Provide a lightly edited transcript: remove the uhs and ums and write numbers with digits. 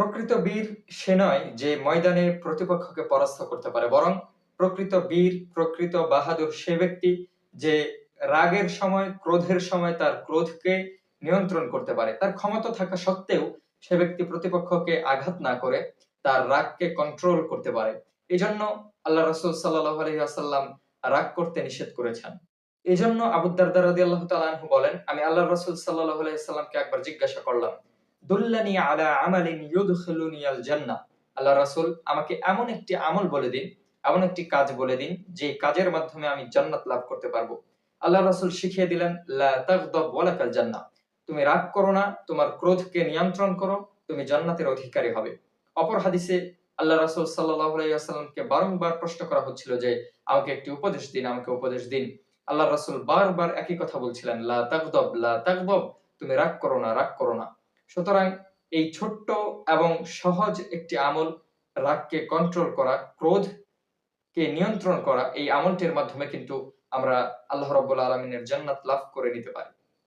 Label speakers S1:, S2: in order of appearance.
S1: প্রকৃত বীর সে নয় যে ময়দানে প্রতিপক্ষকে পরাস্ত করতে পারে, বরং প্রকৃত বীর, প্রকৃত বাহাদুর সে ব্যক্তি যে রাগের সময়, ক্রোধের সময় তার ক্রোধকে নিয়ন্ত্রণ করতে পারে। তার ক্ষমতা থাকা সত্ত্বেও সে ব্যক্তি প্রতিপক্ষকে আঘাত না করে তার রাগকে কন্ট্রোল করতে পারে। এজন্য আল্লাহ রাসূল সাল্লাল্লাহু আলাইহি ওয়াসাল্লাম রাগ করতে নিষেধ করেছেন। এজন্য আবু দারদা রাদিয়াল্লাহু তাআলা আনহু বলেন, আমি আল্লাহর রাসূল সাল্লাল্লাহু আলাইহি ওয়াসাল্লামকে একবার জিজ্ঞাসা করলাম, দুল্লানি আলা আমালিন ইউদখিলুনি আল জান্নাহ। আল্লাহ রাসূল, আমাকে এমন একটি আমল বলে দিন, এমন একটি কাজ বলে দিন যে কাজের মাধ্যমে আমি জান্নাত লাভ করতে পারবো। আল্লাহ রাসূল শিখিয়ে দিলেন, লা তাগদাব ওয়ালাকাল জান্নাহ। তুমি রাগ করো না, তোমার ক্রোধকে নিয়ন্ত্রণ করো, তুমি জান্নাতের অধিকারী হবে। অপর হাদিসে আল্লাহ রাসূল সাল্লাল্লাহু আলাইহি ওয়াসাল্লামকে বারংবার প্রশ্ন করা হচ্ছিল যে আমাকে একটি উপদেশ দিন, আমাকে উপদেশ দিন। আল্লাহ রাসূল বারবার একই কথা বলছিলেন, লা তাগদাব, লা তাগদাব, তুমি রাগ করো না, রাগ করো না। সুতরাং এই ছোট্ট এবং সহজ একটি আমল, রাগকে কন্ট্রোল করা, ক্রোধকে নিয়ন্ত্রণ করা, এই আমলটির মাধ্যমে কিন্তু আমরা আল্লাহ রাব্বুল আলামিনের জান্নাত লাভ করে নিতে পারি।